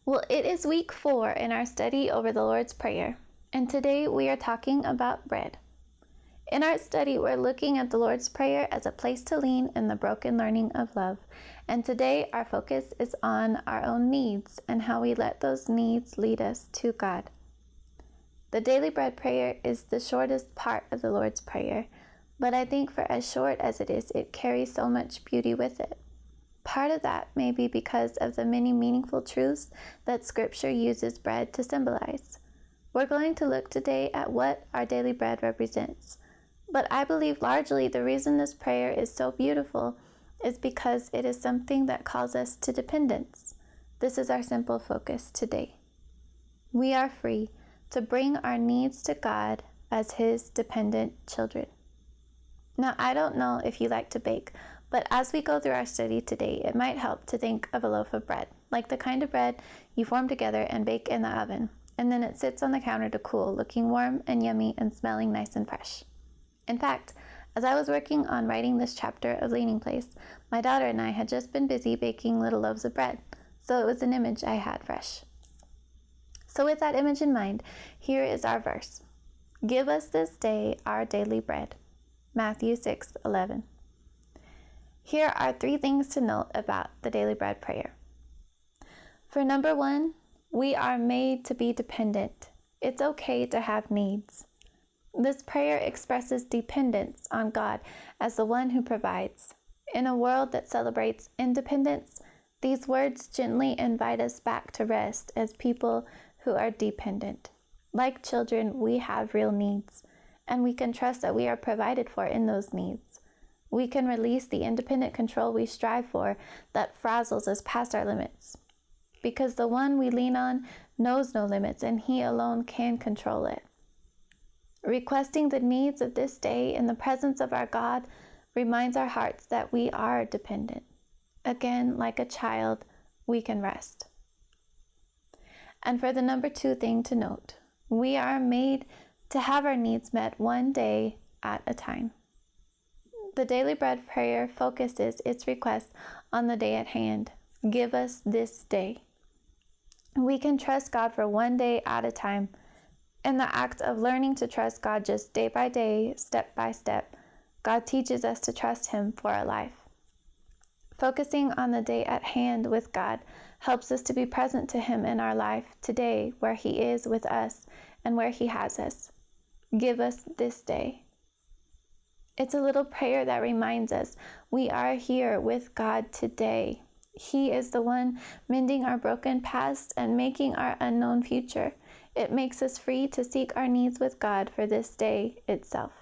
Well, it is week 4 in our study over the Lord's Prayer, and today we are talking about bread. In our study, we're looking at the Lord's Prayer as a place to lean in the broken learning of love, and today our focus is on our own needs and how we let those needs lead us to God. The daily bread prayer is the shortest part of the Lord's Prayer, but I think for as short as it is, it carries so much beauty with it. Part of that may be because of the many meaningful truths that Scripture uses bread to symbolize. We're going to look today at what our daily bread represents. But I believe largely the reason this prayer is so beautiful is because it is something that calls us to dependence. This is our simple focus today. We are free to bring our needs to God as His dependent children. Now, I don't know if you like to bake, but as we go through our study today, it might help to think of a loaf of bread, like the kind of bread you form together and bake in the oven, and then it sits on the counter to cool, looking warm and yummy and smelling nice and fresh. In fact, as I was working on writing this chapter of Leaning Place, my daughter and I had just been busy baking little loaves of bread, so it was an image I had fresh. So with that image in mind, here is our verse. Give us this day our daily bread. Matthew 6:11. Here are 3 things to note about the daily bread prayer. For number 1, we are made to be dependent. It's okay to have needs. This prayer expresses dependence on God as the one who provides. In a world that celebrates independence, these words gently invite us back to rest as people who are dependent. Like children, we have real needs, and we can trust that we are provided for in those needs. We can release the independent control we strive for that frazzles us past our limits. Because the one we lean on knows no limits, and He alone can control it. Requesting the needs of this day in the presence of our God reminds our hearts that we are dependent. Again, like a child, we can rest. And for the number 2 thing to note, we are made to have our needs met one day at a time. The daily bread prayer focuses its request on the day at hand. Give us this day. We can trust God for one day at a time. In the act of learning to trust God just day by day, step by step, God teaches us to trust Him for our life. Focusing on the day at hand with God helps us to be present to Him in our life today, where He is with us and where He has us. Give us this day. It's a little prayer that reminds us we are here with God today. He is the one mending our broken past and making our unknown future. It makes us free to seek our needs with God for this day itself.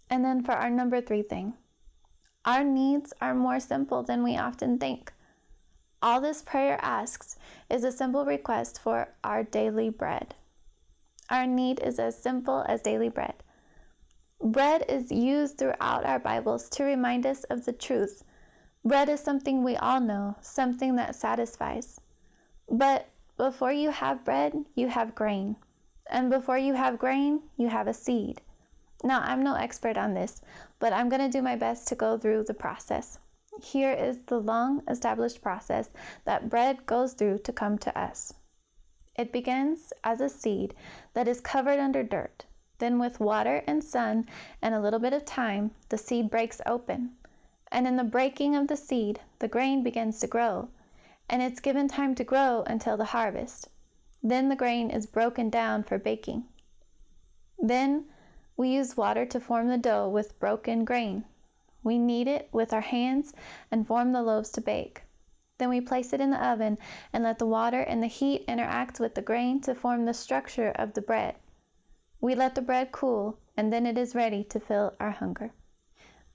And then for our number 3 thing, our needs are more simple than we often think. All this prayer asks is a simple request for our daily bread. Our need is as simple as daily bread. Bread is used throughout our Bibles to remind us of the truth. Bread is something we all know, something that satisfies. But before you have bread, you have grain. And before you have grain, you have a seed. Now, I'm no expert on this, but I'm going to do my best to go through the process. Here is the long-established process that bread goes through to come to us. It begins as a seed that is covered under dirt. Then with water and sun and a little bit of time, the seed breaks open. And in the breaking of the seed, the grain begins to grow. And it's given time to grow until the harvest. Then the grain is broken down for baking. Then we use water to form the dough with broken grain. We knead it with our hands and form the loaves to bake. Then we place it in the oven and let the water and the heat interact with the grain to form the structure of the bread. We let the bread cool, and then it is ready to fill our hunger.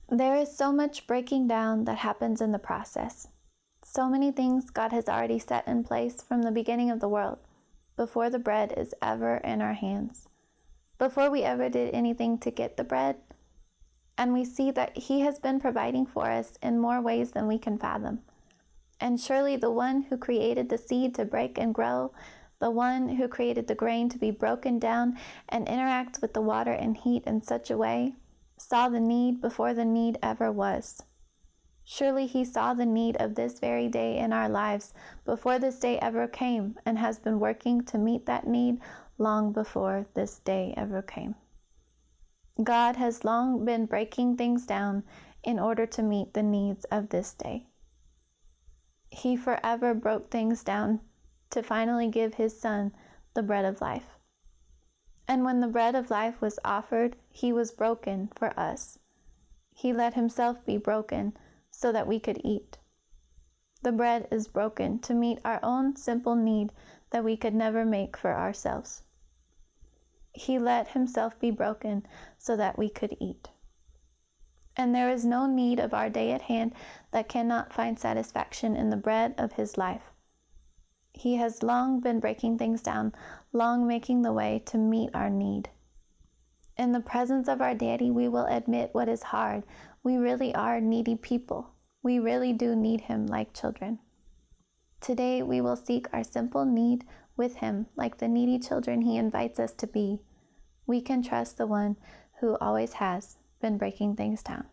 There is so much breaking down that happens in the process. So many things God has already set in place from the beginning of the world, before the bread is ever in our hands, before we ever did anything to get the bread. And we see that He has been providing for us in more ways than we can fathom. And surely the one who created the seed to break and grow, the one who created the grain to be broken down and interact with the water and heat in such a way, saw the need before the need ever was. Surely He saw the need of this very day in our lives before this day ever came, and has been working to meet that need long before this day ever came. God has long been breaking things down in order to meet the needs of this day. He forever broke things down to finally give His Son the bread of life. And when the bread of life was offered, He was broken for us. He let Himself be broken so that we could eat. The bread is broken to meet our own simple need that we could never make for ourselves. He let Himself be broken so that we could eat. And there is no need of our day at hand that cannot find satisfaction in the bread of His life. He has long been breaking things down, long making the way to meet our need. In the presence of our Daddy, we will admit what is hard. We really are needy people. We really do need Him like children. Today, we will seek our simple need with Him like the needy children He invites us to be. We can trust the one who always has been breaking things down.